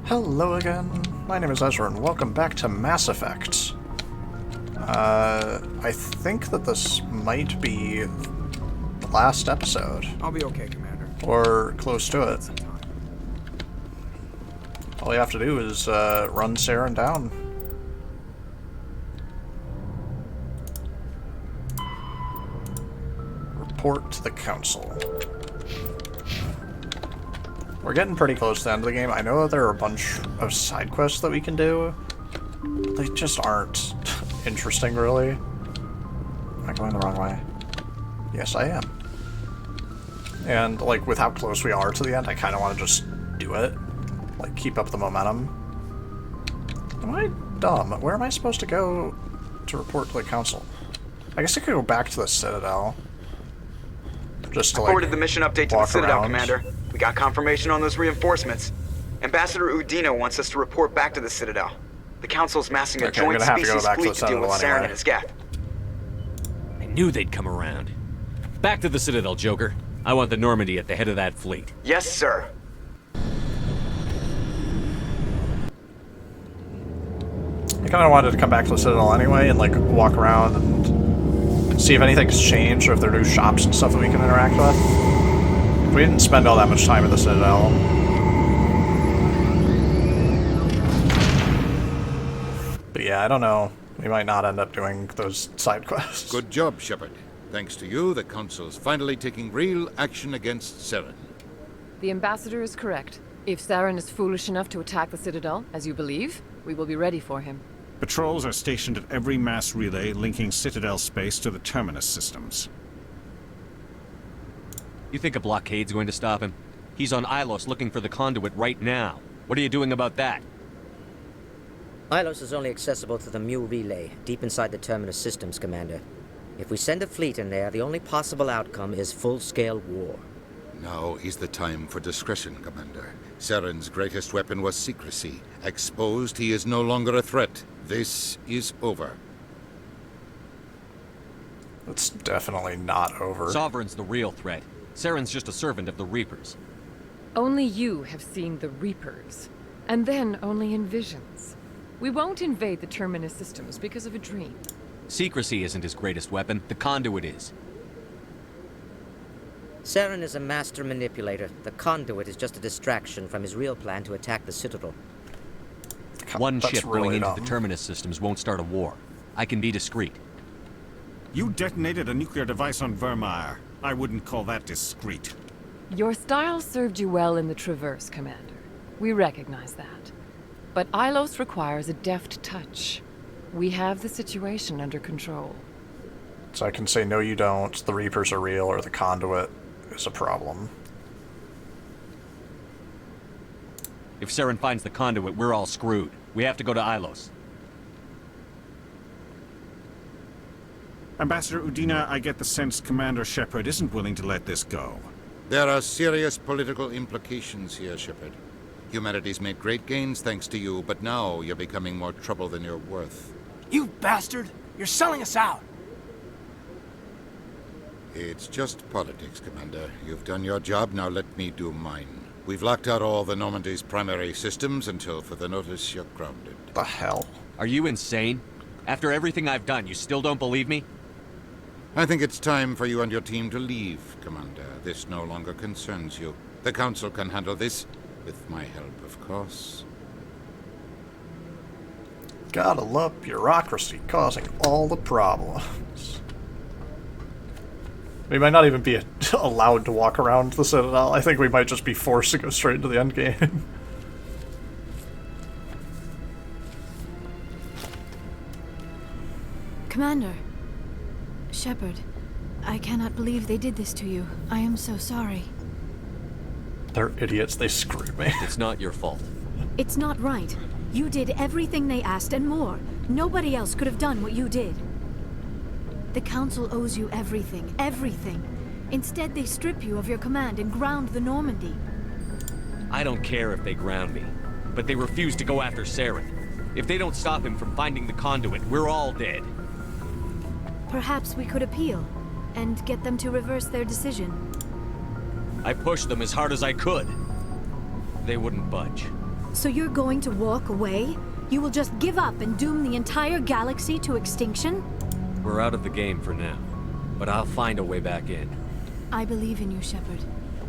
Hello again, my name is Ezra and welcome back to Mass Effect. I think that this might be the last episode. I'll be okay, Commander. Or close to it. All you have to do is run Saren down. Report to the Council. We're getting pretty close to the end of the game. I know that there are a bunch of side quests that we can do. They just aren't interesting, really. Am I going the wrong way? Yes, I am. And, like, with how close we are to the end, I kind of want to just do it. Like, keep up the momentum. Am I dumb? Where am I supposed to go to report to the Council? I guess I could go back to the Citadel. Just to, like, forwarded the mission update to the Citadel, around. Commander. We got confirmation on those reinforcements. Ambassador Udina wants us to report back to the Citadel. The Council's massing a joint species fleet to deal with Saren and his geth. I knew they'd come around. Back to the Citadel, Joker. I want the Normandy at the head of that fleet. Yes, sir. I kind of wanted to come back to the Citadel anyway and, like, walk around and see if anything's changed or if there are new shops and stuff that we can interact with. We didn't spend all that much time at the Citadel. But yeah, I don't know. We might not end up doing those side quests. Good job, Shepard. Thanks to you, the Council's finally taking real action against Saren. The Ambassador is correct. If Saren is foolish enough to attack the Citadel, as you believe, we will be ready for him. Patrols are stationed at every mass relay linking Citadel space to the Terminus systems. You think a blockade's going to stop him? He's on Ilos looking for the conduit right now. What are you doing about that? Ilos is only accessible to the Mu relay, deep inside the Terminus systems, Commander. If we send a fleet in there, the only possible outcome is full-scale war. Now is the time for discretion, Commander. Saren's greatest weapon was secrecy. Exposed, he is no longer a threat. This is over. It's definitely not over. Sovereign's the real threat. Saren's just a servant of the Reapers. Only you have seen the Reapers, and then only in visions. We won't invade the Terminus systems because of a dream. Secrecy isn't his greatest weapon, the conduit is. Saren is a master manipulator. The conduit is just a distraction from his real plan to attack the Citadel. One That's ship really going into dumb. the Terminus systems won't start a war. I can be discreet. You detonated a nuclear device on Vermeer. I wouldn't call that discreet. Your style served you well in the Traverse, Commander. We recognize that. But Ilos requires a deft touch. We have the situation under control. So I can say, no you don't, the Reapers are real, or the conduit is a problem. If Saren finds the conduit, we're all screwed. We have to go to Ilos. Ambassador Udina, I get the sense Commander Shepard isn't willing to let this go. There are serious political implications here, Shepard. Humanity's made great gains thanks to you, but now you're becoming more trouble than you're worth. You bastard! You're selling us out! It's just politics, Commander. You've done your job, now let me do mine. We've locked out all the Normandy's primary systems until further notice you're grounded. The hell? Are you insane? After everything I've done, you still don't believe me? I think it's time for you and your team to leave, Commander. This no longer concerns you. The Council can handle this, with my help, of course. Gotta love bureaucracy causing all the problems. We might not even be allowed to walk around the Citadel. I think we might just be forced to go straight into the end game. Commander. Shepard, I cannot believe they did this to you. I am so sorry. They're idiots. They screwed me. It's not your fault. It's not right. You did everything they asked and more. Nobody else could have done what you did. The Council owes you everything, everything. Instead, they strip you of your command and ground the Normandy. I don't care if they ground me, but they refuse to go after Saren. If they don't stop him from finding the conduit, we're all dead. Perhaps we could appeal, and get them to reverse their decision. I pushed them as hard as I could. They wouldn't budge. So you're going to walk away? You will just give up and doom the entire galaxy to extinction? We're out of the game for now, but I'll find a way back in. I believe in you, Shepard.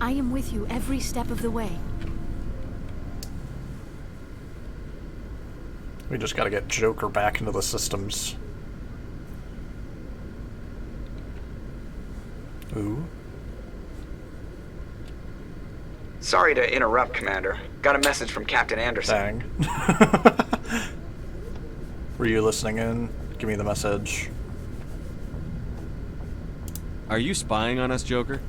I am with you every step of the way. We just gotta get Joker back into the systems. Ooh. Sorry to interrupt, Commander. Got a message from Captain Anderson. Dang. Were you listening in? Give me the message. Are you spying on us, Joker?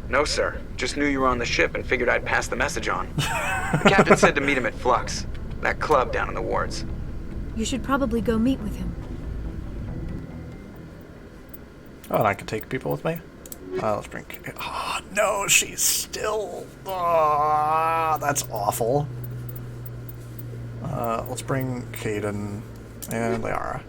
No, sir. Just knew you were on the ship and figured I'd pass the message on. The captain said to meet him at Flux, that club down in the wards. You should probably go meet with him. Oh, and I can take people with me? Let's bring... Oh, no, she's still... Oh, that's awful. Let's bring Caden and Liara.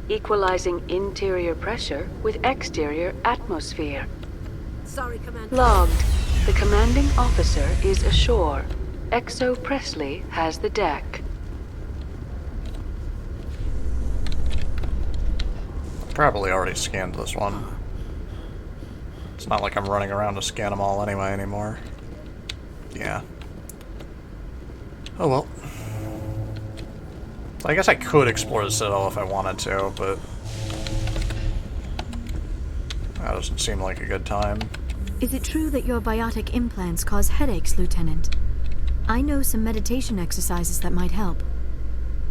Equalizing interior pressure with exterior atmosphere. Sorry, Commander. Logged. The commanding officer is ashore. Exo Presley has the deck. Probably already scanned this one. It's not like I'm running around to scan them all anyway anymore. Yeah. Oh well. I guess I could explore the Citadel if I wanted to, but that doesn't seem like a good time. Is it true that your biotic implants cause headaches, Lieutenant? I know some meditation exercises that might help.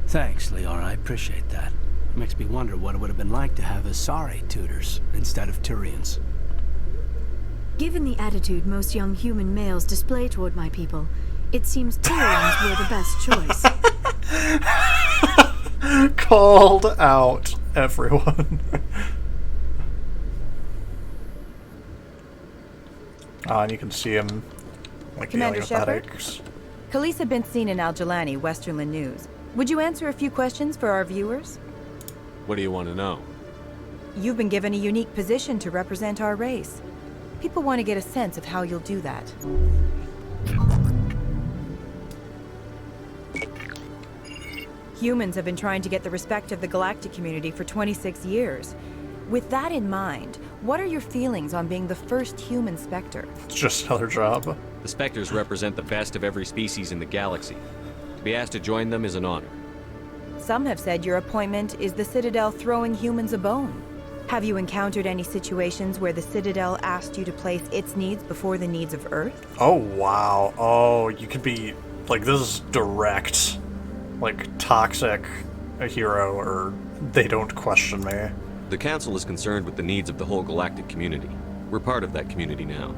Thanks, Liara. I appreciate that. It makes me wonder what it would have been like to have Asari tutors instead of Turians. Given the attitude most young human males display toward my people, it seems Turians were the best choice. Called out, everyone. And you can see him, like, Commander dealing with Shepard? headaches. Khaleesa bin Seen in Al-Jalani, Westerland News. Would you answer a few questions for our viewers? What do you want to know? You've been given a unique position to represent our race. People want to get a sense of how you'll do that. Humans have been trying to get the respect of the galactic community for 26 years. With that in mind, what are your feelings on being the first human Spectre? It's just another job. The Spectres represent the best of every species in the galaxy. To be asked to join them is an honor. Some have said your appointment is the Citadel throwing humans a bone. Have you encountered any situations where the Citadel asked you to place its needs before the needs of Earth? Oh, wow. Oh, you could be, like, this is direct, like, toxic a hero, or they don't question me. The Council is concerned with the needs of the whole galactic community. We're part of that community now.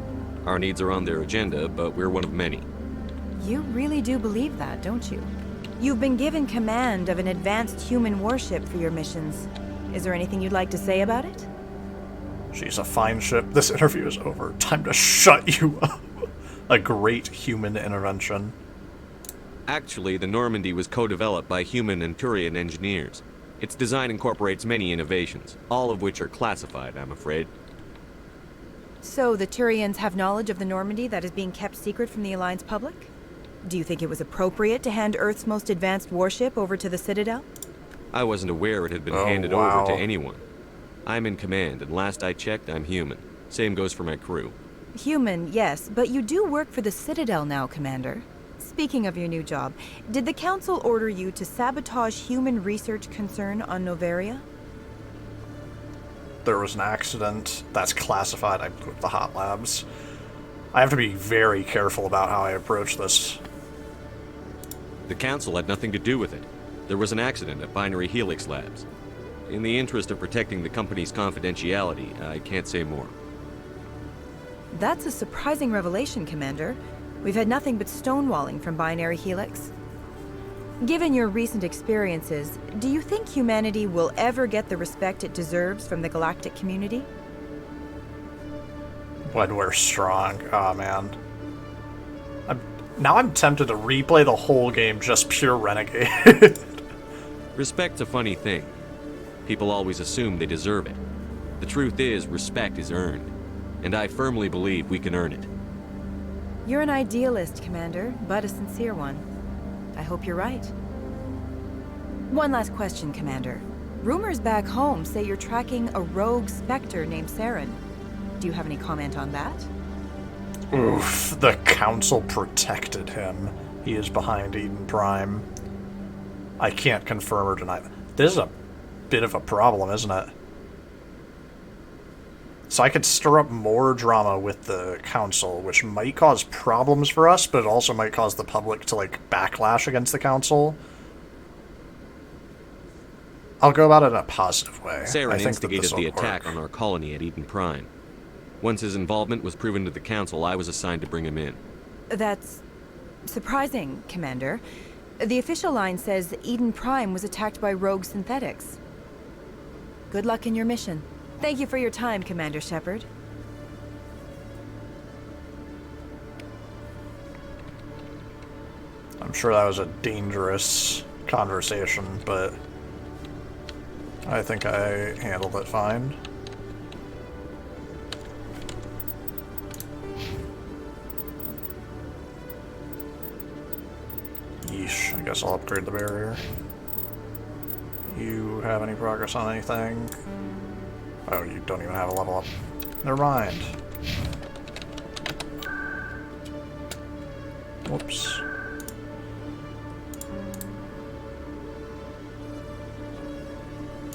Our needs are on their agenda, but we're one of many. You really do believe that, don't you? You've been given command of an advanced human warship for your missions. Is there anything you'd like to say about it? She's a fine ship. This interview is over. Time to shut you up. A great human intervention. Actually, the Normandy was co-developed by human and Turian engineers. Its design incorporates many innovations, all of which are classified, I'm afraid. So the Turians have knowledge of the Normandy that is being kept secret from the Alliance public? Do you think it was appropriate to hand Earth's most advanced warship over to the Citadel? I wasn't aware it had been handed over to anyone. I'm in command, and last I checked, I'm human. Same goes for my crew. Human, yes, but you do work for the Citadel now, Commander. Speaking of your new job, did the Council order you to sabotage human research concern on Noveria? There was an accident. That's classified. I put the hot labs. I have to be very careful about how I approach this. The Council had nothing to do with it. There was an accident at Binary Helix Labs. In the interest of protecting the company's confidentiality, I can't say more. That's a surprising revelation, Commander. We've had nothing but stonewalling from Binary Helix. Given your recent experiences, do you think humanity will ever get the respect it deserves from the galactic community? When we're strong. Oh, man. Now I'm tempted to replay the whole game just pure Renegade. Respect's a funny thing. People always assume they deserve it. The truth is, respect is earned. and I firmly believe we can earn it. You're an idealist, Commander, but a sincere one. I hope you're right. One last question, Commander. Rumors back home say you're tracking a rogue Spectre named Saren. Do you have any comment on that? Oof, the Council protected him. He is behind Eden Prime. I can't confirm or deny that. This is a bit of a problem, isn't it? So I could stir up more drama with the Council, which might cause problems for us, but it also might cause the public to, like, backlash against the Council. I'll go about it in a positive way. Saren instigated the attack on our colony at Eden Prime. Once his involvement was proven to the Council, I was assigned to bring him in. That's surprising, Commander. The official line says Eden Prime was attacked by rogue synthetics. Good luck in your mission. Thank you for your time, Commander Shepard. I'm sure that was a dangerous conversation, but I think I handled it fine. Yeesh, I guess I'll upgrade the barrier. You have any progress on anything? Oh, you don't even have a level up. Never mind. Whoops.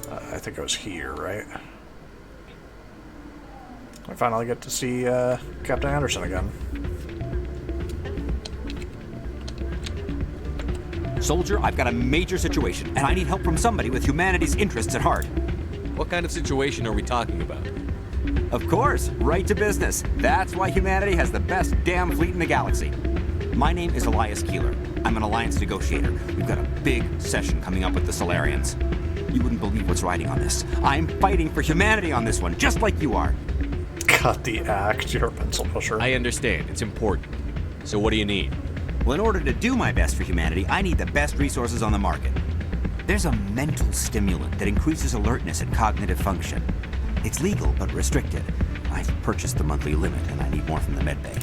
I think it was here, right? I finally get to see Captain Anderson again. Soldier, I've got a major situation, and I need help from somebody with humanity's interests at heart. What kind of situation are we talking about? Of course, right to business. That's why humanity has the best damn fleet in the galaxy. My name is Elias Keeler. I'm an alliance negotiator. We've got a big session coming up with the Solarians. You wouldn't believe what's riding on this. I'm fighting for humanity on this one, just like you are. Cut the act, you're a pencil pusher. I understand, it's important. So what do you need? Well, in order to do my best for humanity, I need the best resources on the market. There's a mental stimulant that increases alertness and cognitive function. It's legal, but restricted. I've purchased the monthly limit, and I need more from the medbay.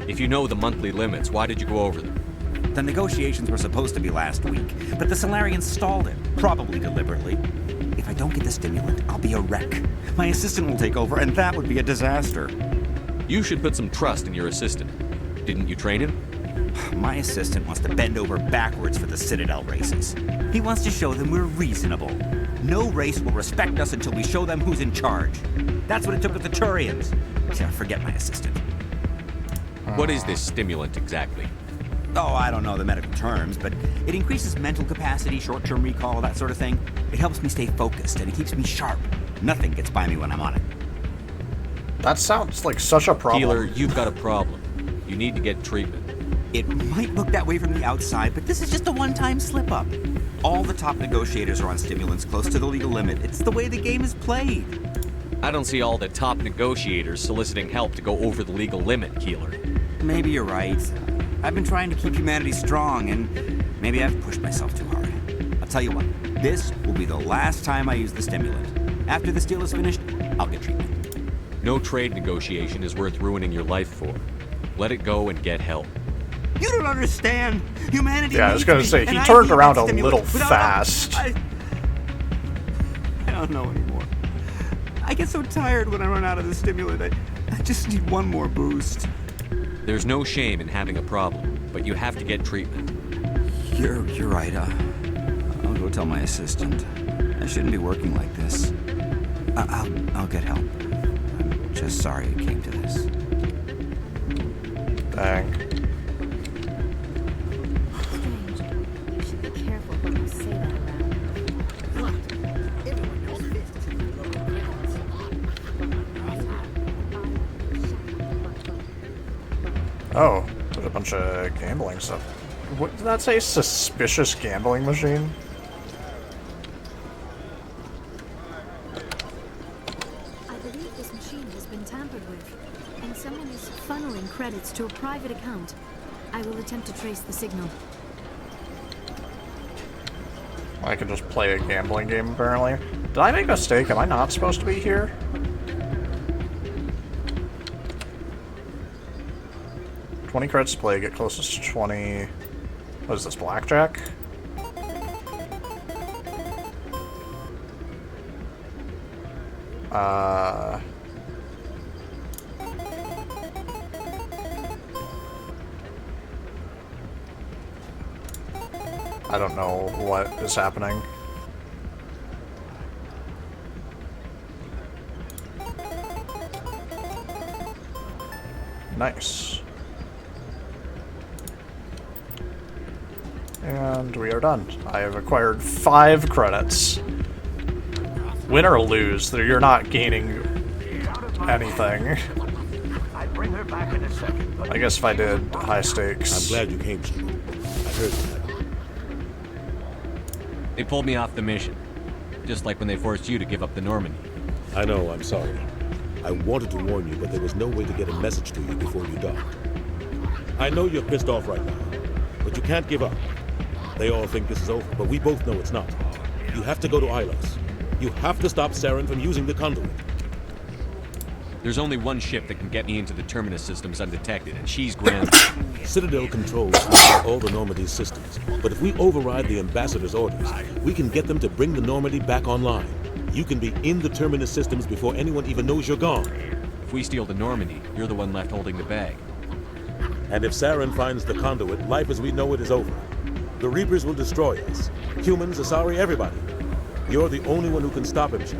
If you know the monthly limits, why did you go over them? The negotiations were supposed to be last week, but the Solarians stalled it, probably deliberately. If I don't get the stimulant, I'll be a wreck. My assistant will take over, and that would be a disaster. You should put some trust in your assistant. Didn't you train him? My assistant wants to bend over backwards for the Citadel races. He wants to show them we're reasonable. No race will respect us until we show them who's in charge. That's what it took with the Turians. Yeah, forget my assistant. What is this stimulant exactly? Oh, I don't know the medical terms, but it increases mental capacity, short-term recall, that sort of thing. It helps me stay focused, and it keeps me sharp. Nothing gets by me when I'm on it. That sounds like such a problem. Keeler, you've got a problem. You need to get treatment. It might look that way from the outside, but this is just a one-time slip-up. All the top negotiators are on stimulants close to the legal limit. It's the way the game is played. I don't see all the top negotiators soliciting help to go over the legal limit, Keeler. Maybe you're right. I've been trying to keep humanity strong, and maybe I've pushed myself too hard. I'll tell you what, this will be the last time I use the stimulant. After this deal is finished, I'll get treatment. No trade negotiation is worth ruining your life for. Let it go and get help. You don't understand. Humanity. Yeah, I was gonna say, he turned around a little fast. I don't know anymore. I get so tired when I run out of the stimulant. I just need one more boost. There's no shame in having a problem, but you have to get treatment. You're right. I'll go tell my assistant. I shouldn't be working like this. I'll get help. I'm just sorry it came to this. Dang. Strange. You should be careful when you say that around. Look, everyone knows Oh, there's a bunch of gambling stuff. What did that say? Suspicious gambling machine? I believe this machine has been tampered with, and someone is funneling credits to a private account. I will attempt to trace the signal. I can just play a gambling game, apparently. Did I make a mistake? Am I not supposed to be here? $20 credits to play, get closest to 20... What is this, blackjack? I don't know what is happening. Nice. And we are done. I have acquired 5 credits. Win or lose, you're not gaining anything. I'd bring her back in a second, but I guess if I did high stakes. I'm glad you came, Chief. I heard that. They pulled me off the mission. Just like when they forced you to give up the Normandy. I know, I'm sorry. I wanted to warn you, but there was no way to get a message to you before you docked. I know you're pissed off right now, but you can't give up. They all think this is over, but we both know it's not. You have to go to Ilos. You have to stop Saren from using the conduit. There's only one ship that can get me into the Terminus systems undetected, and she's grounded. Citadel controls all the Normandy's systems, but if we override the Ambassador's orders, we can get them to bring the Normandy back online. You can be in the Terminus systems before anyone even knows you're gone. If we steal the Normandy, you're the one left holding the bag. And if Saren finds the conduit, life as we know it is over. The Reapers will destroy us. Humans, Asari, everybody. You're the only one who can stop him, Chief.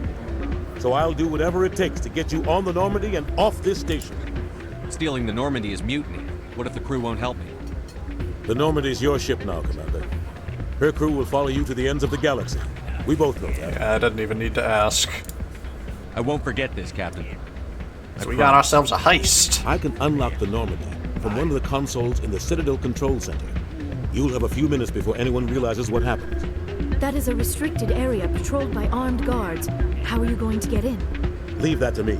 So I'll do whatever it takes to get you on the Normandy and off this station. Stealing the Normandy is mutiny. What if the crew won't help me? The Normandy's your ship now, Commander. Her crew will follow you to the ends of the galaxy. We both know that. Yeah, I didn't even need to ask. I won't forget this, Captain. So we got ourselves a heist. I can unlock the Normandy from one of the consoles in the Citadel Control Center. You'll have a few minutes before anyone realizes what happened. That is a restricted area patrolled by armed guards. How are you going to get in? Leave that to me.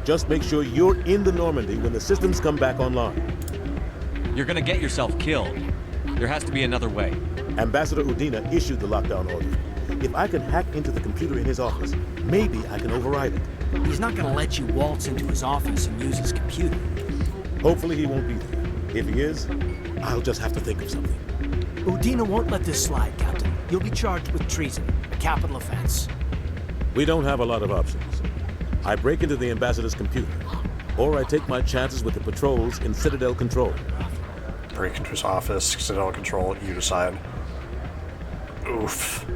Just make sure you're in the Normandy when the systems come back online. You're gonna get yourself killed. There has to be another way. Ambassador Udina issued the lockdown order. If I can hack into the computer in his office, maybe I can override it. He's not gonna let you waltz into his office and use his computer. Hopefully he won't be there. If he is, I'll just have to think of something. Udina won't let this slide, Captain. You'll be charged with treason, a capital offense. We don't have a lot of options. I break into the Ambassador's computer, or I take my chances with the patrols in Citadel Control. Break into his office, Citadel Control, you decide. Oof.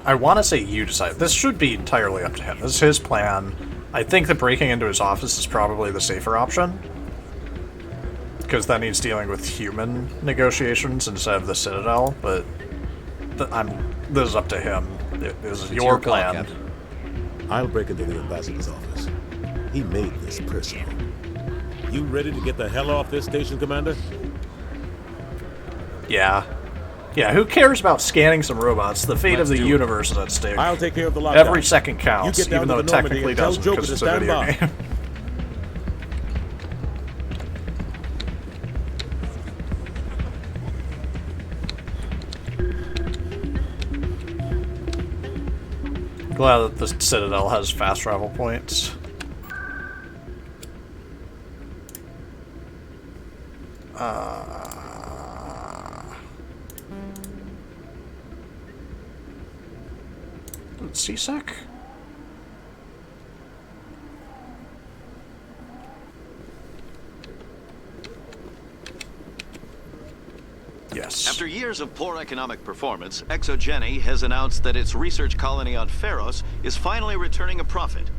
I want to say you decide. This should be entirely up to him. This is his plan. I think that breaking into his office is probably the safer option. Because then he's dealing with human negotiations instead of the Citadel, but this is up to him. This is your plan. Call, I'll break into the Ambassador's office. He made this personal. You ready to get the hell off this station, Commander? Yeah. Yeah, who cares about scanning some robots? The fate of the universe is at stake. I'll take care of the lockdown. Every second counts, even though it Normandy technically doesn't, because it's a video game. Glad that the Citadel has fast travel points. CSEC? Yes. After years of poor economic performance, Exogeny has announced that its research colony on Pharos is finally returning a profit.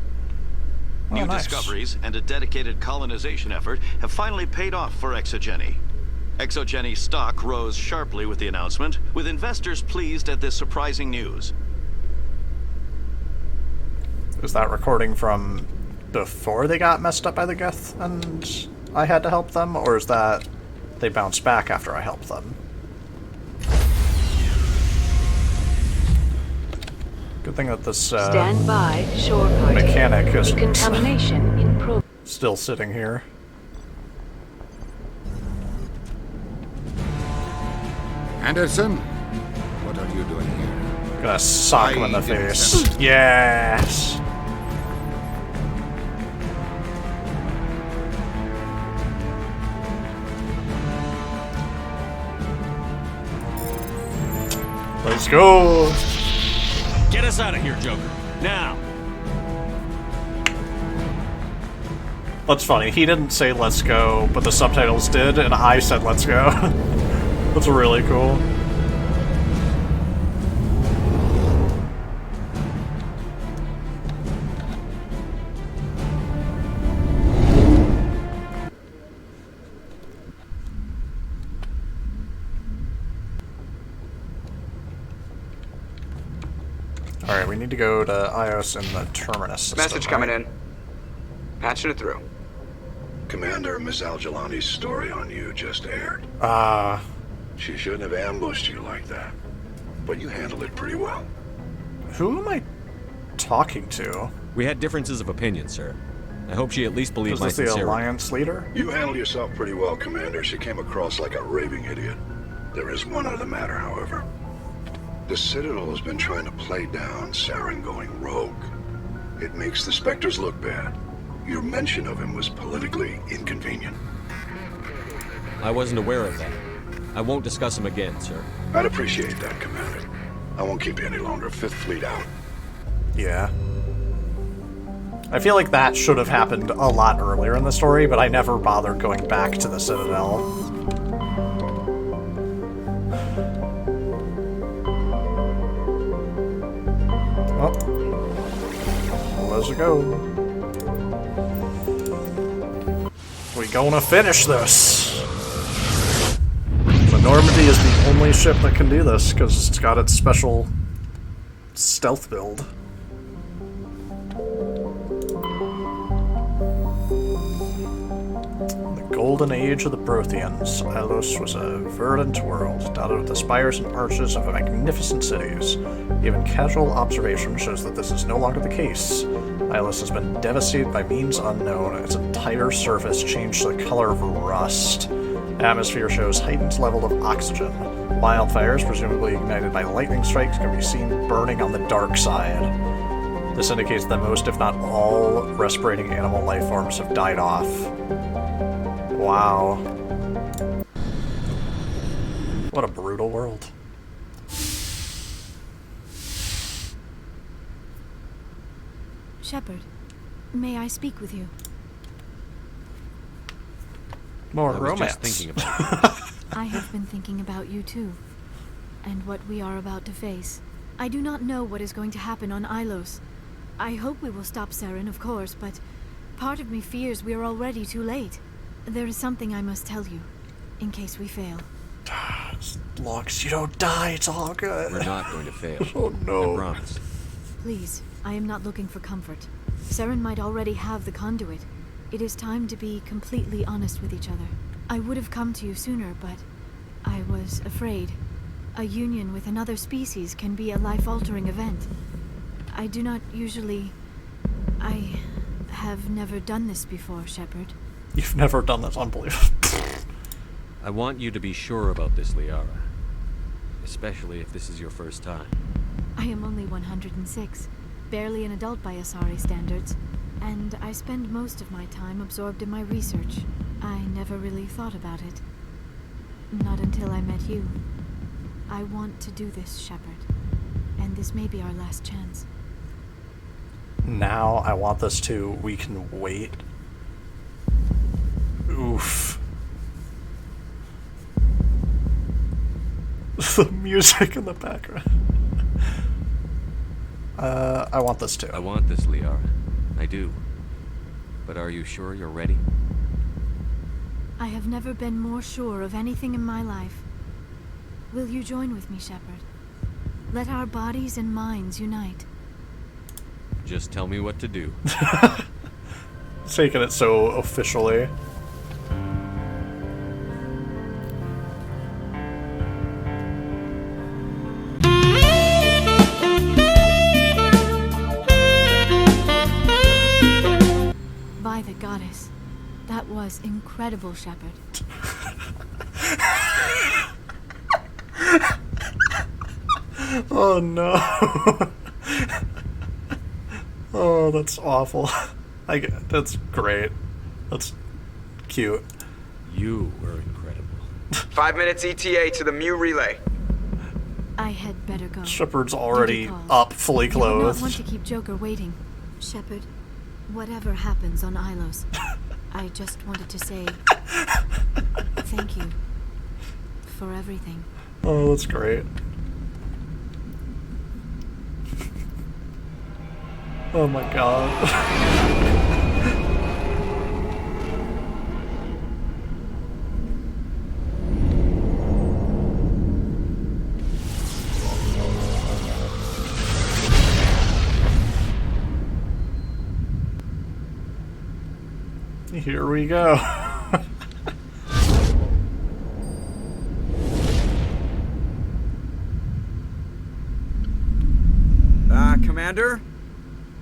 New discoveries and a dedicated colonization effort have finally paid off for Exogeny. Exogeny stock rose sharply with the announcement, with investors pleased at this surprising news. Is that recording from before they got messed up by the Geth and I had to help them, or is that they bounced back after I helped them? Good thing that this Stand by, shore party. mechanic isn't Decontamination in progress. Still sitting here. Anderson, what are you doing here? Gonna sock him in the face. Yes! Let's go! Get us out of here, Joker. Now! That's funny. He didn't say let's go, but the subtitles did, and I said let's go. That's really cool. Alright, we need to go to Ios in the Terminus system. Message coming in. Patching it through. Commander, Miss Al-Jalani's story on you just aired. She shouldn't have ambushed you like that. But you handled it pretty well. Who am I talking to? We had differences of opinion, sir. I hope she at least believed my sincerity. Is this the Alliance leader? You handled yourself pretty well, Commander. She came across like a raving idiot. There is one other matter, however. The Citadel has been trying to play down Saren going rogue. It makes the Spectres look bad. Your mention of him was politically inconvenient. I wasn't aware of that. I won't discuss him again, sir. I'd appreciate that, Commander. I won't keep you any longer. Fifth Fleet out. Yeah. I feel like that should have happened a lot earlier in the story, but I never bothered going back to the Citadel. Well, let's go. We gonna finish this. The Normandy is the only ship that can do this because it's got its special stealth build. The golden age of the Protheans, Ilos was a verdant world, dotted with the spires and arches of magnificent cities. Even casual observation shows that this is no longer the case. Ilos has been devastated by means unknown, its entire surface changed to the color of rust. Atmosphere shows heightened level of oxygen. Wildfires, presumably ignited by lightning strikes, can be seen burning on the dark side. This indicates that most, if not all, respirating animal life forms have died off. Wow. What a brutal world. Shepard, may I speak with you? More I was romance. Just thinking about I have been thinking about you too, and what we are about to face. I do not know what is going to happen on Ilos. I hope we will stop Saren, of course, but part of me fears we are already too late. There is something I must tell you, in case we fail. As long as you don't die, it's all good. We're not going to fail. Oh no. I promise. Please, I am not looking for comfort. Saren might already have the conduit. It is time to be completely honest with each other. I would have come to you sooner, but I was afraid. A union with another species can be a life-altering event. I do not usually... I have never done this before, Shepard. You've never done this, unbelievable. I want you to be sure about this, Liara. Especially if this is your first time. I am only 106, barely an adult by Asari standards, and I spend most of my time absorbed in my research. I never really thought about it. Not until I met you. I want to do this, Shepard, and this may be our last chance. Now I want this too. We can wait. Oof. The music in the background. I want this too. I want this, Liara. I do. But are you sure you're ready? I have never been more sure of anything in my life. Will you join with me, Shepard? Let our bodies and minds unite. Just tell me what to do. Taking it so officially. By the goddess. That was incredible, Shepard. Oh no. Oh, that's awful. That's great. That's cute. You were incredible. 5 minutes ETA to the Mu relay. I had better go. Shepard's already up, fully clothed. I would not want to keep Joker waiting. Shepard, whatever happens on Ilos, I just wanted to say thank you for everything. Oh, that's great. Oh my god. Here we go. Commander?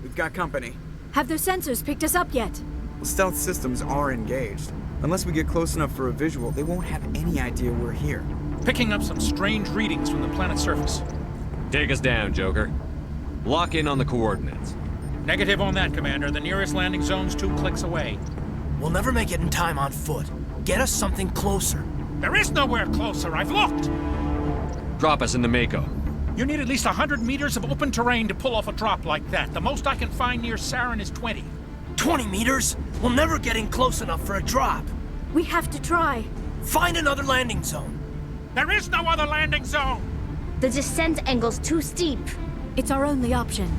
We've got company. Have their sensors picked us up yet? Well, stealth systems are engaged. Unless we get close enough for a visual, they won't have any idea we're here. Picking up some strange readings from the planet's surface. Take us down, Joker. Lock in on the coordinates. Negative on that, Commander. The nearest landing zone's 2 clicks away. We'll never make it in time on foot. Get us something closer. There is nowhere closer. I've looked. Drop us in the Mako. You need at least 100 meters of open terrain to pull off a drop like that. The most I can find near Saren is 20. 20 meters? We'll never get in close enough for a drop. We have to try. Find another landing zone. There is no other landing zone. The descent angle's too steep. It's our only option.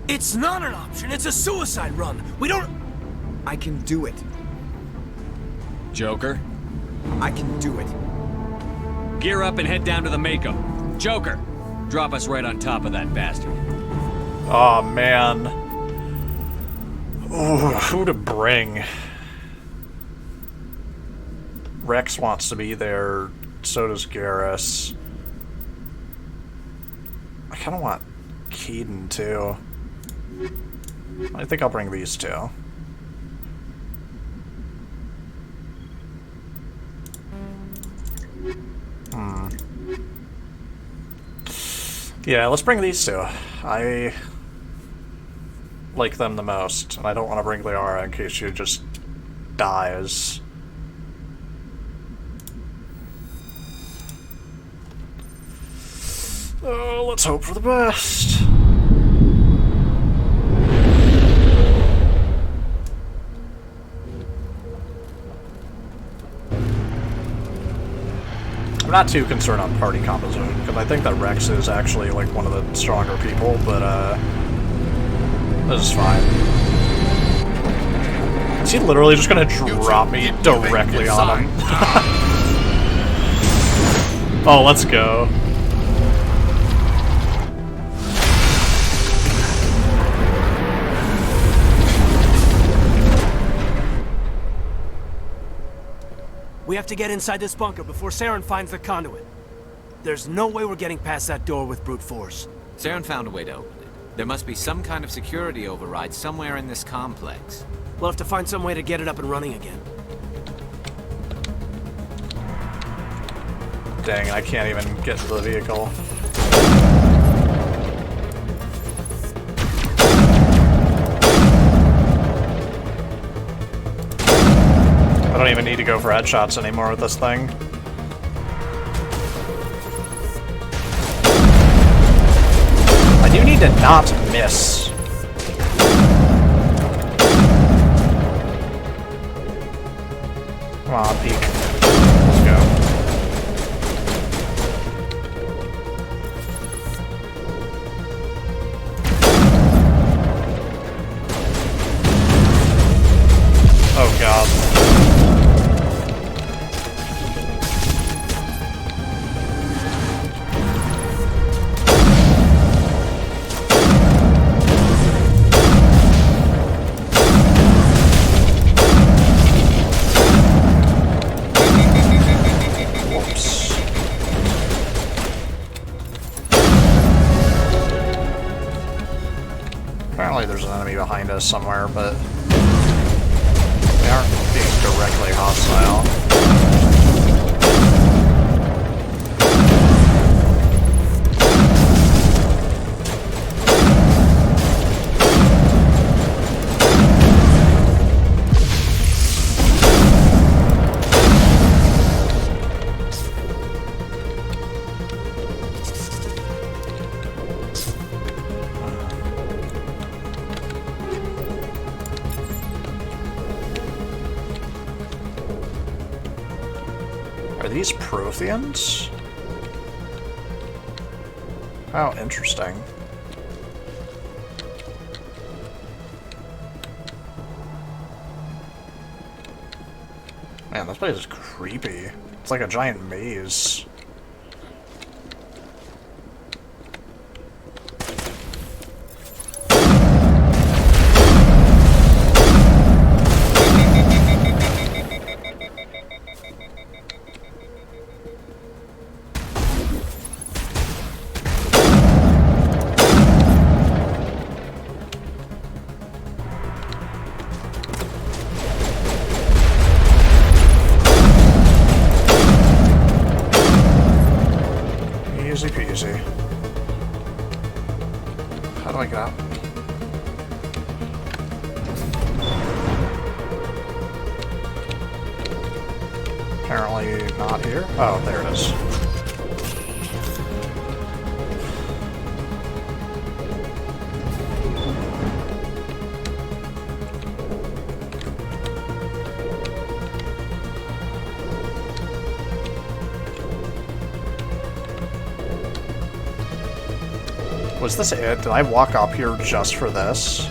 It's not an option. It's a suicide run. We don't... I can do it. Joker? I can do it. Gear up and head down to the Mako. Joker, drop us right on top of that bastard. Oh man. Ooh, who to bring? Rex wants to be there, so does Garrus. I kind of want Keaton too. I think I'll bring these two. Yeah, let's bring these two. I like them the most, and I don't want to bring Liara in case she just dies. Oh, let's hope for the best. I'm not too concerned on party composition, because I think that Rex is actually, like, one of the stronger people, but, this is fine. Is he literally just gonna drop me directly on him? Oh, let's go. We have to get inside this bunker before Saren finds the conduit. There's no way we're getting past that door with brute force. Saren found a way to open it. There must be some kind of security override somewhere in this complex. We'll have to find some way to get it up and running again. Dang, I can't even get to the vehicle. I don't even need to go for headshots anymore with this thing. I do need to not miss. Come on, peek. Let's go. Oh god. Apparently there's an enemy behind us somewhere, but they aren't being directly hostile. Are these Protheans? How interesting. Man, this place is creepy. It's like a giant maze. Easy peasy. How do I get out? Apparently not here. Oh, there it is. Was this it? Did I walk up here just for this?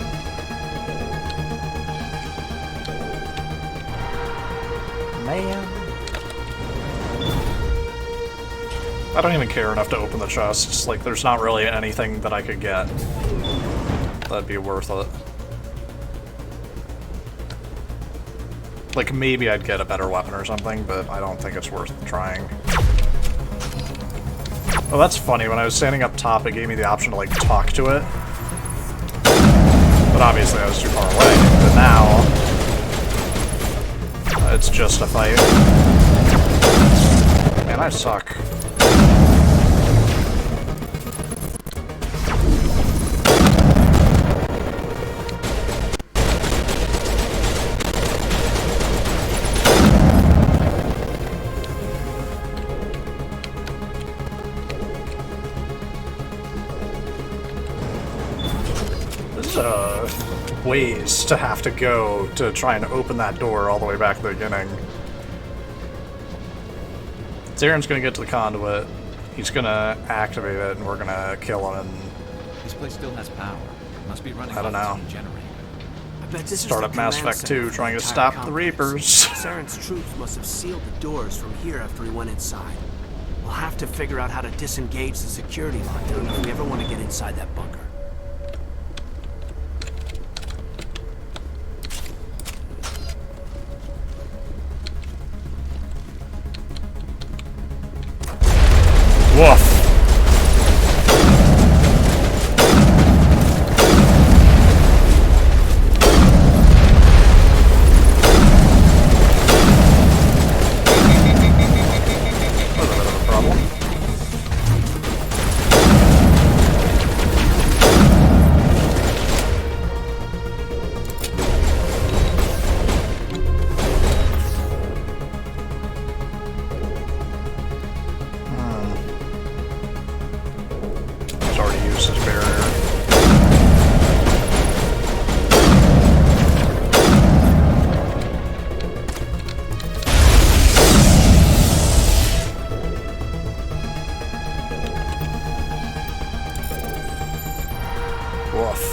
Man. I don't even care enough to open the chests. Like, there's not really anything that I could get that'd be worth it. Like, maybe I'd get a better weapon or something, but I don't think it's worth trying. Oh, that's funny. When I was standing up top, it gave me the option to, like, talk to it. But obviously I was too far away. But now, it's just a fight. Man, I suck. Ways to have to go to try and open that door all the way back to the beginning. Saren's gonna get to the conduit, he's gonna activate it, and we're gonna kill him, and this place still has power. It must be running. I don't know. Generator. I bet this Start is up Mass Effect 2 trying to stop the Reapers. Saren's troops must have sealed the doors from here after he went inside. We'll have to figure out how to disengage the security lockdown if we ever want to get inside that bunker. Woof.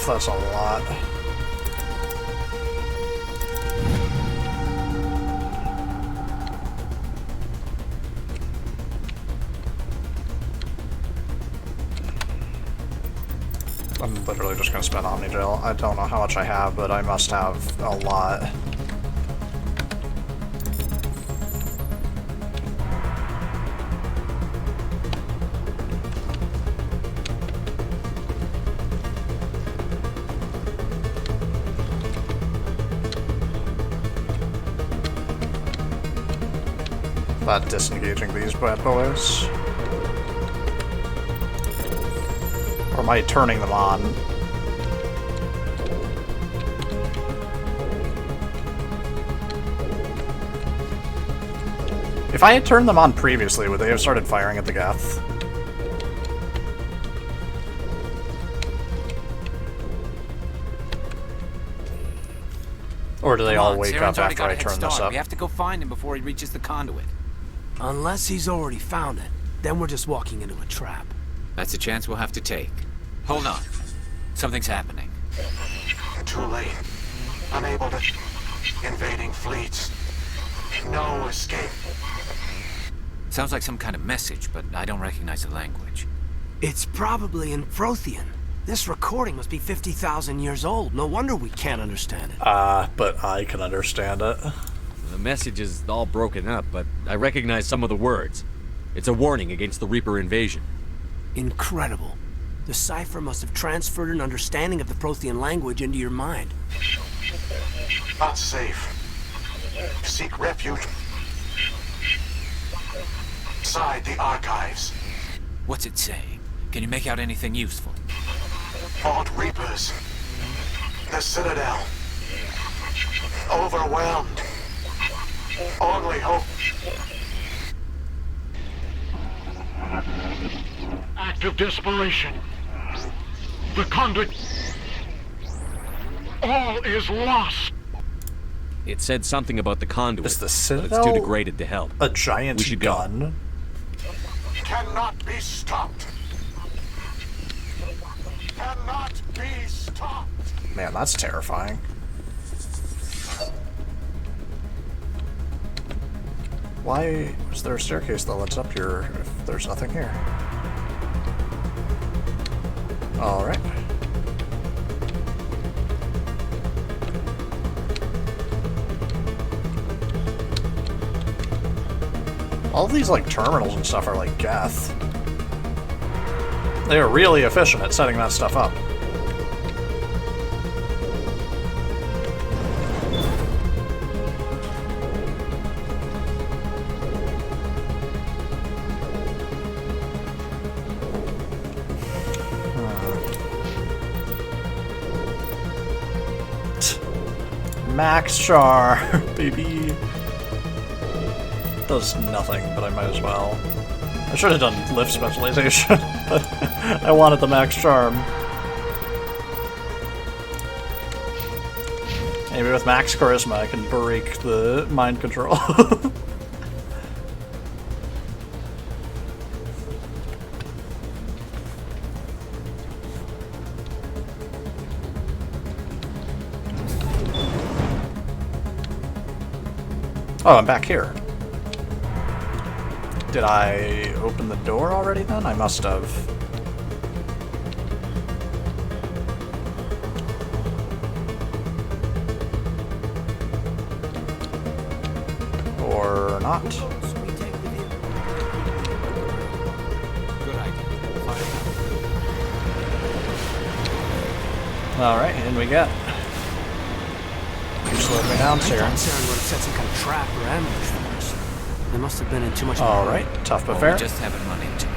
That's a lot. I'm literally just gonna spend Omnigel. I don't know how much I have, but I must have a lot. About disengaging these bad boys. Or am I turning them on? If I had turned them on previously, would they have started firing at the Geth? Or do they all wake up after I turn this up? We have to go find him before he reaches the conduit. Unless he's already found it, then we're just walking into a trap. That's a chance we'll have to take. Hold on. Something's happening. Too late. Unable to... Invading fleets. No escape. Sounds like some kind of message, but I don't recognize the language. It's probably in Frothian. This recording must be 50,000 years old. No wonder we can't understand it. But I can understand it. The message is all broken up, but I recognize some of the words. It's a warning against the Reaper invasion. Incredible. The cipher must have transferred an understanding of the Prothean language into your mind. Not safe. Seek refuge inside the archives. What's it saying? Can you make out anything useful? Vault Reapers. The Citadel. Overwhelmed. Only hope. Act of desperation. The conduit. All is lost. It said something about the conduit. Is the Citadel but it's too degraded to help. A giant we should gun? Go. Cannot be stopped. Cannot be stopped. Man, that's terrifying. Why is there a staircase that leads up here if there's nothing here? Alright. All of these, like, terminals and stuff are like Geth. They are really efficient at setting that stuff up. Max Char, baby. Does nothing, but I might as well. I should have done lift specialization, but I wanted the max charm. Maybe with max charisma I can break the mind control. Oh, I'm back here. Did I open the door already then? I must have. Or not. Good idea. Alright, in we get. You slowed me down, Saren. I thought Saren would have set some kind of trap or ambush for us. They must have been in too much of a Alright, hurry. tough but fair. We just haven't run into it.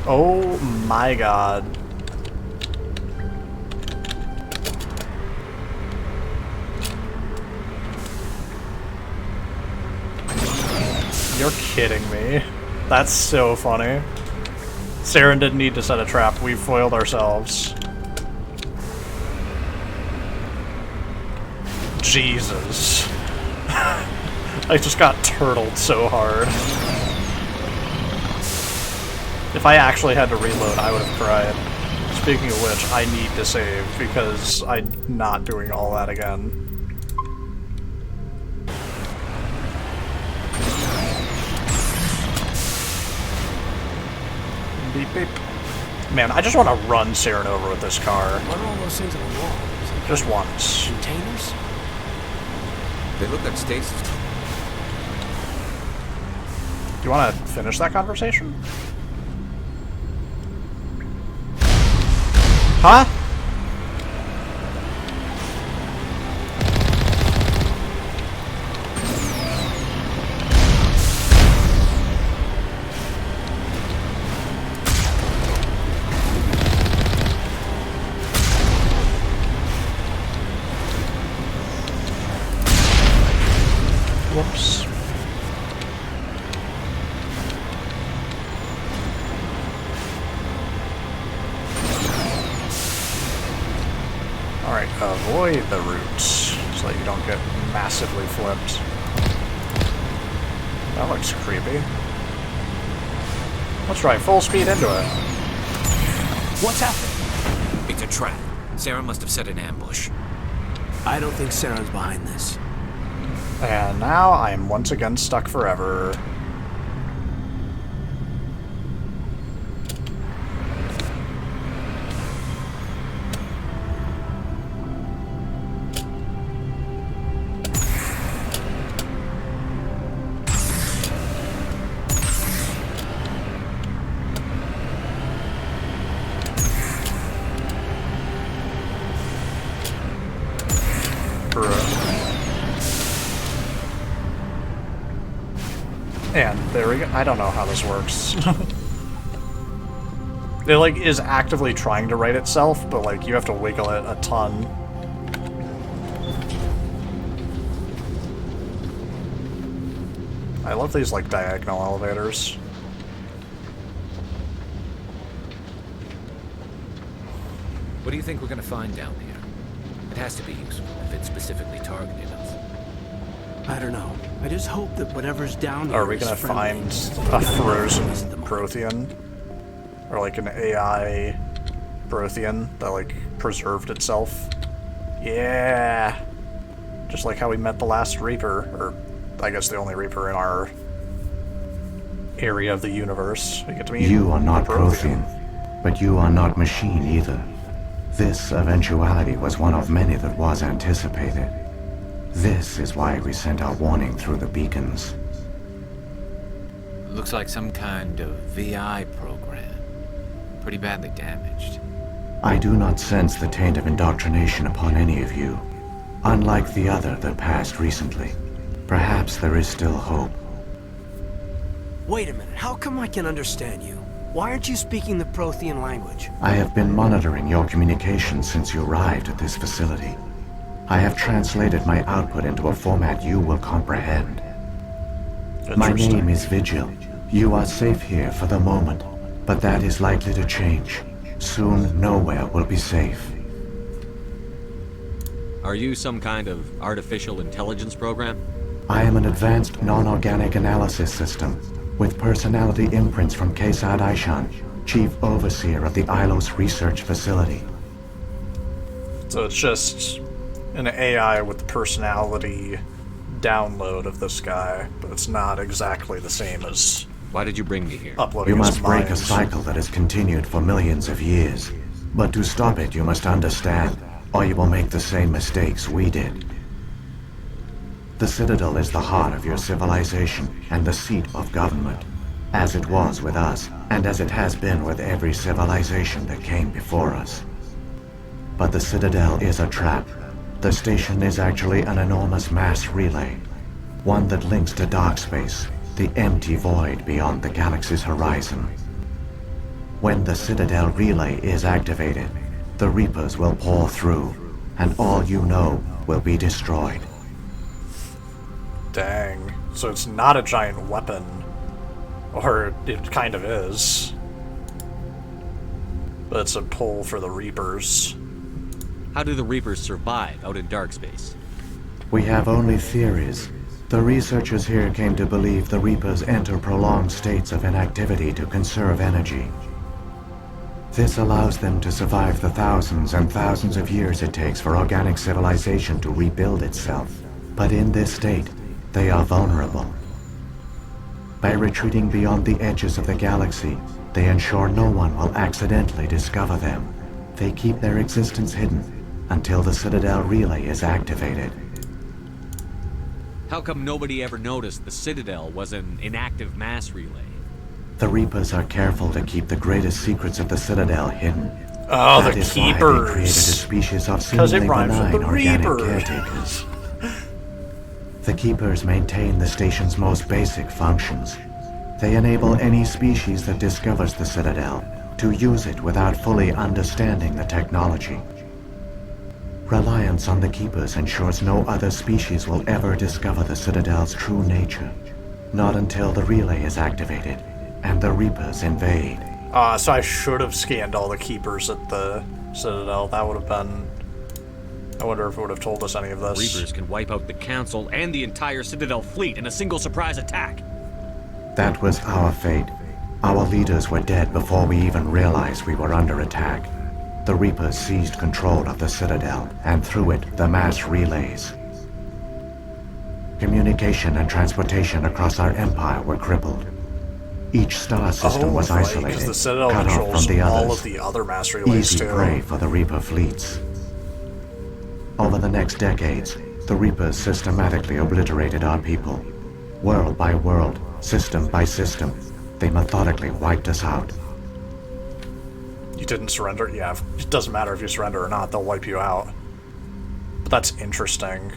Oh my god. You're kidding me. That's so funny. Saren didn't need to set a trap. We foiled ourselves. Jesus. I just got turtled so hard. If I actually had to reload, I would have cried. Speaking of which, I need to save because I'm not doing all that again. Beep beep. Man, I just want to run Saren over with this car. What are all those things on the wall? Just once. Containers? They look like stasis. Do you want to finish that conversation? Huh? Whoops. Alright, avoid the roots. so that you don't get massively flipped. That looks creepy. Let's try full speed into it. What's happening? It's a trap. Saren must have set an ambush. I don't think Saren's behind this. And now I am once again stuck forever. And there we go. I don't know how this works. It, like, is actively trying to right itself, but, like, you have to wiggle it a ton. I love these, like, diagonal elevators. What do you think we're going to find down here? It has to be useful if it's specifically targeted us. I don't know. I just hope that whatever's down here Are we gonna find a frozen Prothean? Or like an AI Prothean that like preserved itself? Yeah! Just like how we met the last Reaper, or I guess the only Reaper in our area of the universe. We get to meet You are not Prothean, but you are not machine either. This eventuality was one of many that was anticipated. This is why we sent our warning through the beacons. Looks like some kind of VI program. Pretty badly damaged. I do not sense the taint of indoctrination upon any of you. Unlike the other that passed recently. Perhaps there is still hope. Wait a minute, how come I can understand you? Why aren't you speaking the Prothean language? I have been monitoring your communications since you arrived at this facility. I have translated my output into a format you will comprehend. My name is Vigil. You are safe here for the moment, but that is likely to change. Soon, nowhere will be safe. Are you some kind of artificial intelligence program? I am an advanced non-organic analysis system, with personality imprints from Kesad Aishan, Chief Overseer of the Ilos Research Facility. So it's just an AI with the personality download of this guy, but it's not exactly the same as... Why did you bring me here? You must break a cycle that has continued for millions of years. But to stop it, you must understand, or you will make the same mistakes we did. The Citadel is the heart of your civilization and the seat of government, as it was with us, and as it has been with every civilization that came before us. But the Citadel is a trap. The station is actually an enormous mass relay, one that links to dark space, the empty void beyond the galaxy's horizon. When the Citadel relay is activated, the Reapers will pour through, and all you know will be destroyed. Dang. So it's not a giant weapon. Or it kind of is. But it's a pull for the Reapers. How do the Reapers survive out in dark space? We have only theories. The researchers here came to believe the Reapers enter prolonged states of inactivity to conserve energy. This allows them to survive the thousands and thousands of years it takes for organic civilization to rebuild itself. But in this state, they are vulnerable. By retreating beyond the edges of the galaxy, they ensure no one will accidentally discover them. They keep their existence hidden until the Citadel relay is activated. How come nobody ever noticed the Citadel was an inactive mass relay? The Reapers are careful to keep the greatest secrets of the Citadel hidden. Oh, that the is Keepers! Why they created a species of seemingly benign organic caretakers. The Keepers maintain the station's most basic functions. They enable any species that discovers the Citadel to use it without fully understanding the technology. Reliance on the Keepers ensures no other species will ever discover the Citadel's true nature. Not until the relay is activated and the Reapers invade. So I should have scanned all the Keepers at the Citadel. That would have been I wonder if it would have told us any of this. Reapers can wipe out the Council and the entire Citadel fleet in a single surprise attack. That was our fate. Our leaders were dead before we even realized we were under attack. The Reapers seized control of the Citadel, and through it, the mass relays. Communication and transportation across our empire were crippled. Each star system was isolated, the Citadel cut off from the all others. of the other mass relays Easy too. prey for the Reaper fleets. Over the next decades, the Reapers systematically obliterated our people. World by world, system by system, they methodically wiped us out. You didn't surrender? Yeah, it doesn't matter if you surrender or not, they'll wipe you out. But that's interesting.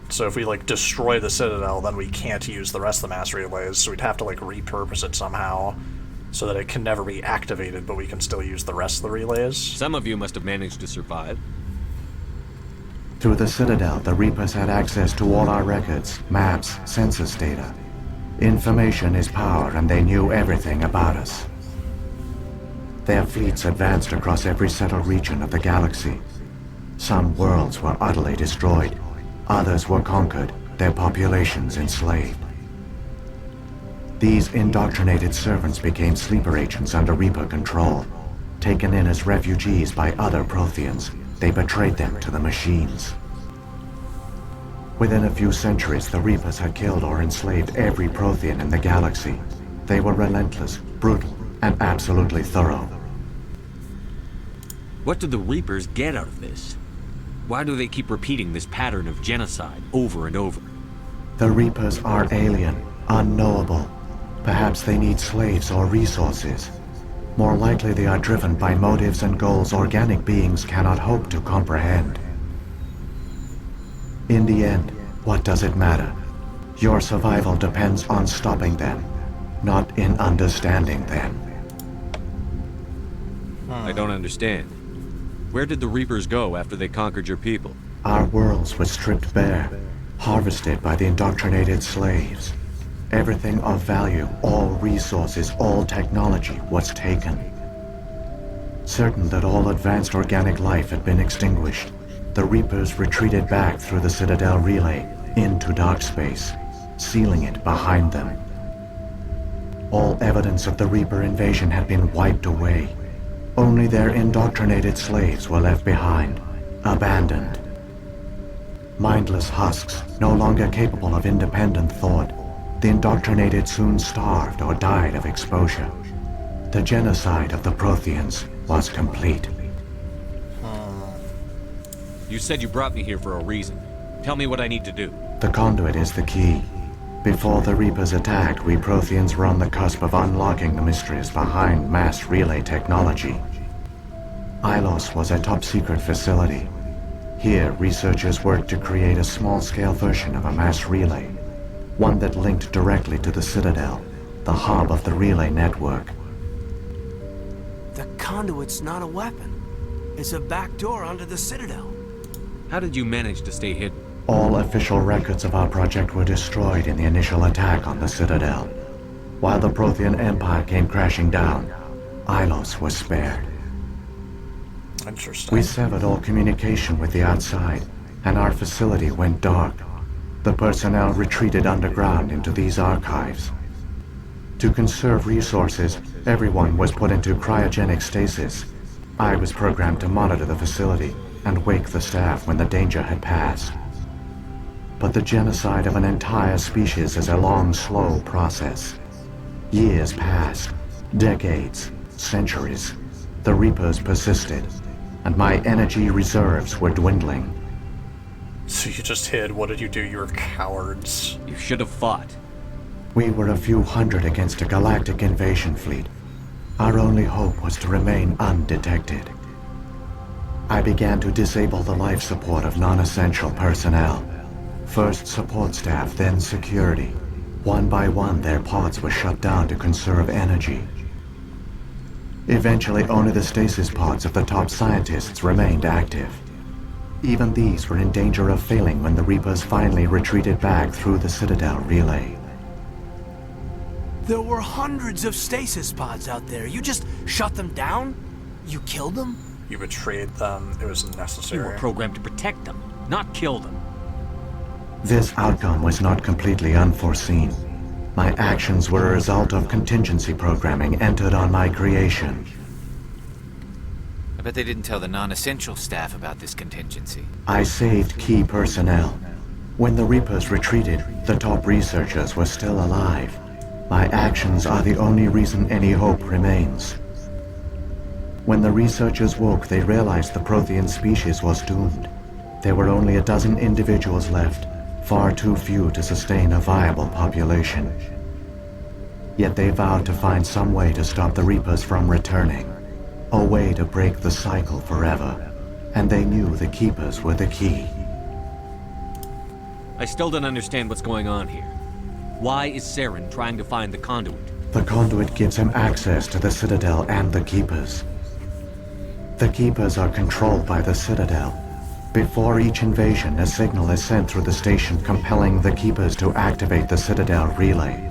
So if we, like, destroy the Citadel, then we can't use the rest of the mass relays, so we'd have to, like, repurpose it somehow so that it can never be activated, but we can still use the rest of the relays. Some of you must have managed to survive. Through the Citadel, the Reapers had access to all our records, maps, census data. Information is power, and they knew everything about us. Their fleets advanced across every settled region of the galaxy. Some worlds were utterly destroyed. Others were conquered, their populations enslaved. These indoctrinated servants became sleeper agents under Reaper control. Taken in as refugees by other Protheans, they betrayed them to the machines. Within a few centuries, the Reapers had killed or enslaved every Prothean in the galaxy. They were relentless, brutal, and absolutely thorough. What do the Reapers get out of this? Why do they keep repeating this pattern of genocide over and over? The Reapers are alien, unknowable. Perhaps they need slaves or resources. More likely they are driven by motives and goals organic beings cannot hope to comprehend. In the end, what does it matter? Your survival depends on stopping them, not in understanding them. I don't understand. Where did the Reapers go after they conquered your people? Our worlds were stripped bare, harvested by the indoctrinated slaves. Everything of value, all resources, all technology was taken. Certain that all advanced organic life had been extinguished, the Reapers retreated back through the Citadel relay into dark space, sealing it behind them. All evidence of the Reaper invasion had been wiped away. Only their indoctrinated slaves were left behind, abandoned. Mindless husks, no longer capable of independent thought, the indoctrinated soon starved or died of exposure. The genocide of the Protheans was complete. You said you brought me here for a reason. Tell me what I need to do. The conduit is the key. Before the Reapers attacked, we Protheans were on the cusp of unlocking the mysteries behind mass relay technology. Ilos was a top-secret facility. Here, researchers worked to create a small-scale version of a mass relay, one that linked directly to the Citadel, the hub of the relay network. The conduit's not a weapon. It's a back door onto the Citadel. How did you manage to stay hidden? All official records of our project were destroyed in the initial attack on the Citadel. While the Prothean Empire came crashing down, Ilos was spared. Interesting. We severed all communication with the outside, and our facility went dark. The personnel retreated underground into these archives. To conserve resources, everyone was put into cryogenic stasis. I was programmed to monitor the facility and wake the staff when the danger had passed. But the genocide of an entire species is a long, slow process. Years passed, decades, centuries. The Reapers persisted, and my energy reserves were dwindling. So you just hid. What did you do? You were cowards. You should have fought. We were a few hundred against a galactic invasion fleet. Our only hope was to remain undetected. I began to disable the life support of non-essential personnel. First support staff, then security. One by one, their pods were shut down to conserve energy. Eventually, only the stasis pods of the top scientists remained active. Even these were in danger of failing when the Reapers finally retreated back through the Citadel relay. There were hundreds of stasis pods out there. You just shut them down? You killed them? You betrayed them. It was necessary. You were programmed to protect them, not kill them. This outcome was not completely unforeseen. My actions were a result of contingency programming entered on my creation. I bet they didn't tell the non-essential staff about this contingency. I saved key personnel. When the Reapers retreated, the top researchers were still alive. My actions are the only reason any hope remains. When the researchers woke, they realized the Prothean species was doomed. There were only a dozen individuals left, far too few to sustain a viable population. Yet they vowed to find some way to stop the Reapers from returning. A way to break the cycle forever. And they knew the Keepers were the key. I still don't understand what's going on here. Why is Saren trying to find the conduit? The conduit gives him access to the Citadel and the Keepers. The Keepers are controlled by the Citadel. Before each invasion, a signal is sent through the station compelling the Keepers to activate the Citadel relay.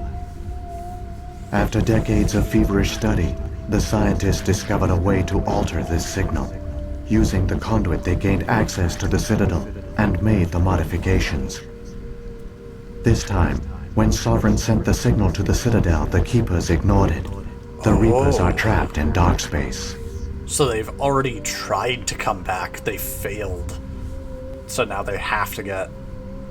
After decades of feverish study, the scientists discovered a way to alter this signal. Using the conduit, they gained access to the Citadel and made the modifications. This time, when Sovereign sent the signal to the Citadel, the Keepers ignored it. The Reapers are trapped in dark space. So they've already tried to come back. They failed. So now they have to get...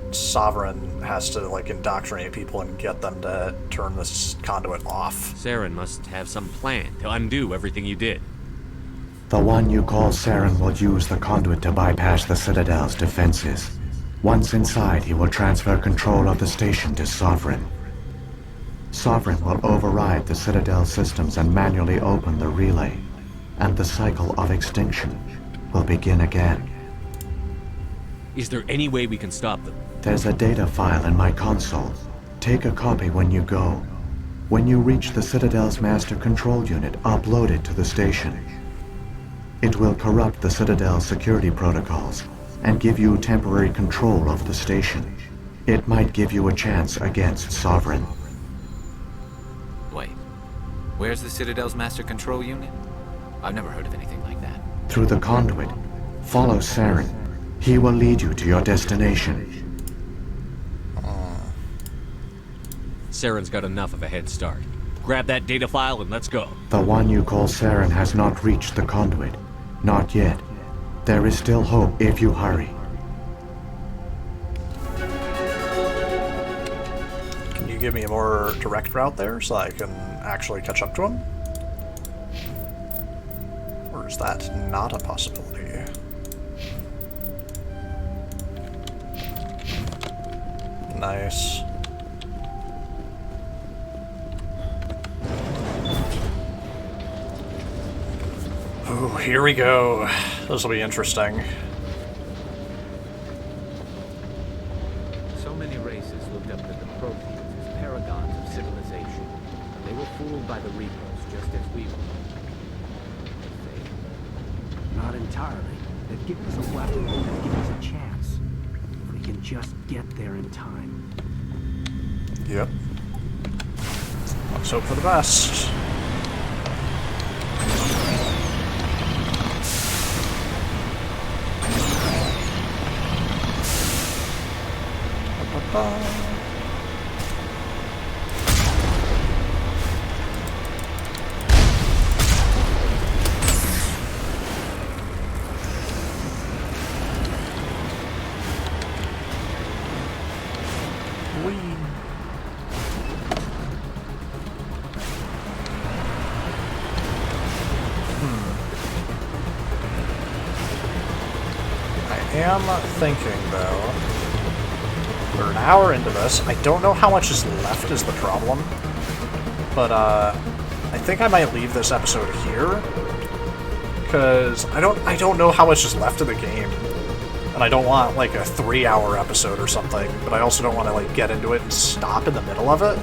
Sovereign has to, like, indoctrinate people and get them to turn this conduit off. Saren must have some plan to undo everything you did. The one you call Saren will use the conduit to bypass the Citadel's defenses. Once inside, he will transfer control of the station to Sovereign. Sovereign will override the Citadel systems and manually open the relay. And the cycle of extinction will begin again. Is there any way we can stop them? There's a data file in my console. Take a copy when you go. When you reach the Citadel's master control unit, upload it to the station. It will corrupt the Citadel's security protocols and give you temporary control of the station. It might give you a chance against Sovereign. Wait, where's the Citadel's master control unit? I've never heard of anything like that. Through the conduit. Follow Saren. He will lead you to your destination. Saren's got enough of a head start. Grab that data file and let's go. The one you call Saren has not reached the conduit. Not yet. There is still hope if you hurry. Can you give me a more direct route there so I can actually catch up to him? Or is that not a possibility? Nice. Oh, here we go. This will be interesting. So many races looked up to the Protheans as paragons of civilization. They were fooled by the Reapers, just as we were. Not entirely. They've given us a weapon and they've given us a chance. If we can just get there in time. Yep. Let's hope for the best. I am thinking, though, we're an hour into this. I don't know how much is left is the problem, but I think I might leave this episode here, because I don't know how much is left of the game, and I don't want like a 3-hour episode or something, but I also don't want to like get into it and stop in the middle of it.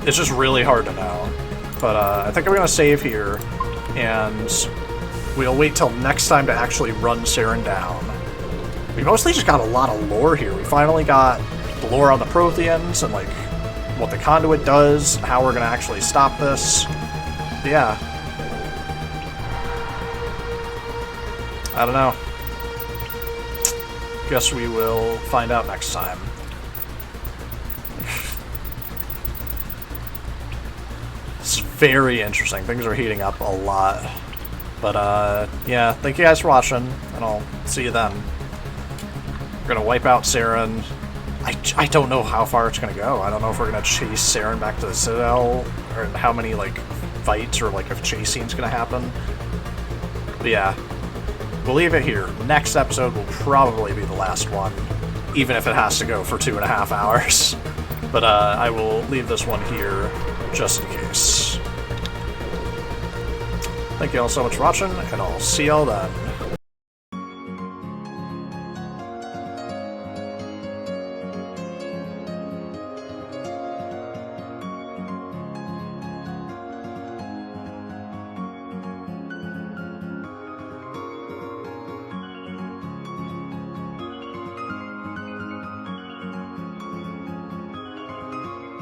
It's just really hard to know, but I think I'm gonna save here, and we'll wait till next time to actually run Saren down. We mostly just got a lot of lore here. We finally got the lore on the Protheans and like what the conduit does, how we're gonna actually stop this. Yeah. I don't know. Guess we will find out next time. It's very interesting. Things are heating up a lot. But, yeah, thank you guys for watching, and I'll see you then. We're gonna wipe out Saren. I don't know how far it's gonna go. I don't know if we're gonna chase Saren back to the Citadel, or how many, like, fights, or, like, if chase scene's gonna happen. But, yeah. We'll leave it here. Next episode will probably be the last one, even if it has to go for 2.5 hours. But I will leave this one here just in case. Thank you all so much for watching, and I'll see y'all then.